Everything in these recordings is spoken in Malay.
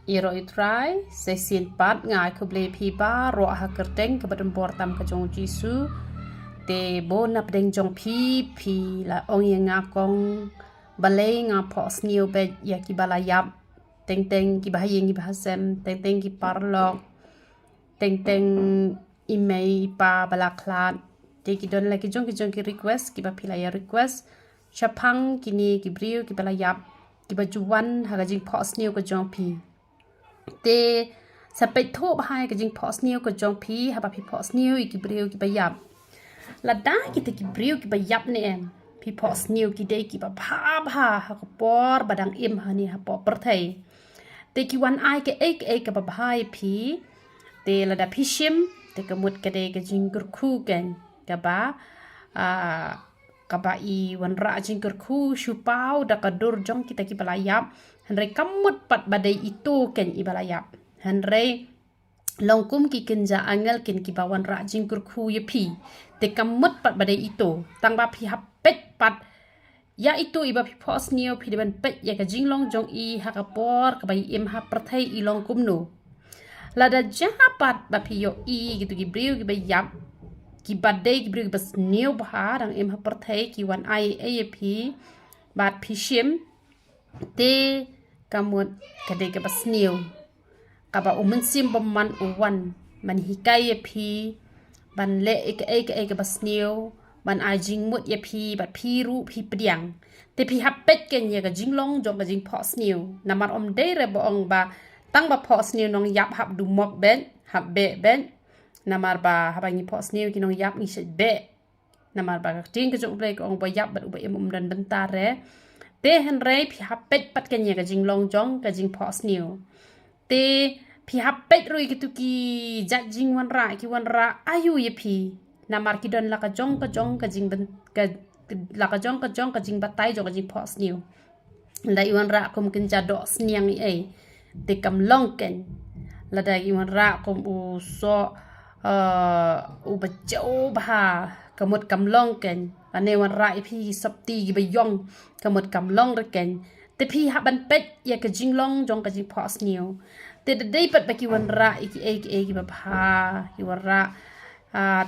Iro itrai sesin pat ngai kuble pi ba ro ha kerteng ke badem portam ke jong jisu te bo nap deng jong pi la ong yang ngakong balai nga phohsniew be ya ki balayap teng teng ki bahayeng ki bahasem teng teng ki parlok teng teng email pa balaklat te ki don la ki jong ki request ki ba pilaya request chapang kini ki briu ki balayap ki bajuan ha jing phohsniew ke jong pi te sampai thop hai ke jing phohsniew ke jong pi ha ba pi phohsniew ki briu ki bayap Lada kita ki briu ki bayap ni em pi phohsniew ki dei ki ba pha ha ko por badang im ha ni ha po perthai te ki wan ai ke ek ba bhai pi te lada pi shim te kamut ke dei ke jing kurku ken ka ba ka ba I wan ra jing kurku shupau da ka dur jong kita ki balayap Henry kamut pat badai itu ken I balayap Henry longkum ki kenja angel ken ki bawan ra jing kurku ye pi te kamut pat badai itu tang ba pi hapet pat ya itu iba pi phohsniew pi deban pet ya ka jing long jong I ha ka por ka bai im ha perthai I longkum no lada japat ba pi yo I gitu ki briu ki bayap ki badai ki briu ki phohsniew ba dang im ha perthai ki wan ai pi bat pi shim te kamut kadai ka phohsniew kaba umen sim baman uwan man hikai ye pi ban le ek phohsniew ban ai jing mut ye pi bat pi ru pi pdiang te pi hapet ken ye ka jing long jong ka jing phohsniew namar om dei re boong ba tang ba phohsniew nong yap hap du mok ben hap be ben namar ba haba ni phohsniew ki nong yap ni se be namar ba ka ting ka jong ble ko ong ba yap bat u ba im dan bentar re te hen re pi hapet pat ken ye ka jing long jong ka jing phohsniew te pi hapet rui gitu ki jat jing wan ra ayu ye pi namar ki don la ka jong ka jing ben ka la ka jong ka jing batai jong ka jing phohsniew la iwan ra kum kin ja do sniang I te kam long ken la da iwan ra kum u so u ba chau ba kamut kam long ken ane wan ra pi sapti gi ba yong kamut kam long re ken te pi ha ban pet ya ka jing long jong ka jing phohsniew te de dei pat ba ki wan ra ki ba pha ki wan ra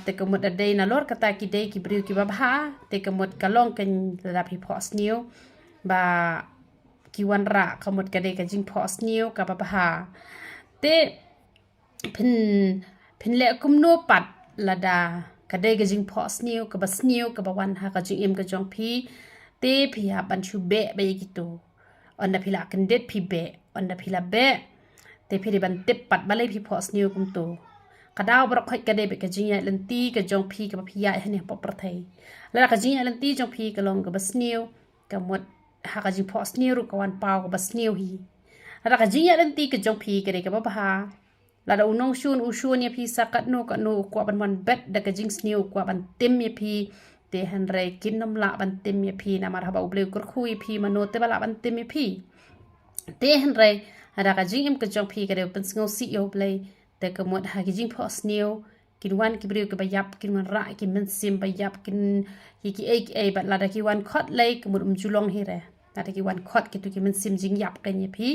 te kamut da dei na lor kata ki dei ki briu ki ba pha te kamut ka long ken la pi phohsniew ba ki wan ra kamut ka dei ka jing phohsniew ka ba pha te pin le kum no pat lada ka dei ka jing phohsniew ka ba sniew ka ba wan ha ka jing im ka jong pi te pi ha ban chu be ba gitu onda pila kan det pi be onda pila be te pi ban tip pat balai pi phohsniew kum to kadaw brok khoi ka dei be ka jing ya lenti ka jong pi ka ba pi ya hani po perthai la ka jing ya lenti jong pi ka long ka ba sniew ka mot ha ka jing phohsniew ru ka wan pau ka ba sniew hi la ka jing ya lenti ka jong pi ka dei ka ba ha la da unong shun ya pi sakat no ka no kwa ban wan bet da ka jing sniew kwa ban tim ya pi te han re kin nom la ban tim ya pi na mar ha ba uble kur khu ya pi mano te bala ban tim ya pi te han re ada ka jing im ka jong pi ka de ban sngo si yo ble te ka mot ha ki jing phohsniew kin wan ki briu ka bayap kin wan ra ki men sim bayap kin ki bat la da ki wan khot le ka mut julong hi re la da ki wan khot ki tu ki men sim jing yap kan ya pi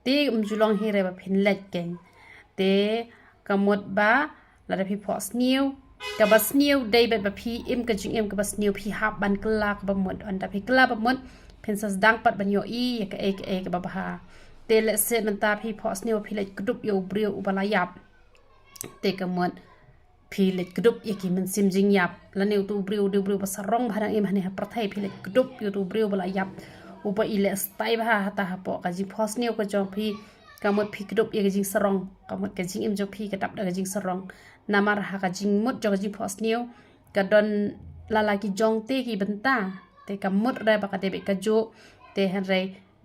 te julong hi re ba phin let ken te kamut ba la da pi phohsniew ka ba sniew dei ba pi im ka jing im ka ba sniew pi hap ban kla ka ba mut on da pi kla ba mut phin sas dang pat ban yo I ka ka ba ha te le se man ta pi phohsniew pi le kdup yo briu u bala yap te kamut pi le kdup ye ki men sim jing yap la ne tu briu ba sarong bharang im hani ha prathai pi le kdup yo tu briu bala yap u ba ile stai ba ta ha po ka jing phohsniew ka jong pi kamut pi kdup ye ka jing sarong kamut ka jing im jong pi ka tap da ka jing sarong namar ha ka jing mut jong ka jing phohsniew ka don la ki jong te ki benta te kamut re ba ka te be ka jo te han re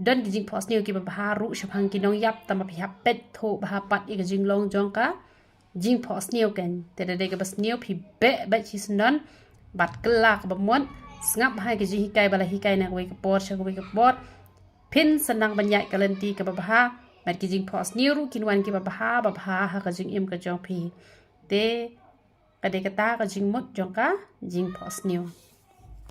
don ki jing phohsniew ki ba haru shapang ki nong yap ta ma pi hapet tho ba pat ye ka jing long jong ka jing phohsniew ken te de ka phohsniew pi be chi snon bat kla ka ba mon ngap hai ka jing hikai bala hikai na we ka por sha we ka por phin sanang banyai ka lenti ka ba ha mat ki jing phohsniew ru kin wan ki ba ha ha ka jing im ka jong pi te ka de ka ta ka jing mut jong ka jing phohsniew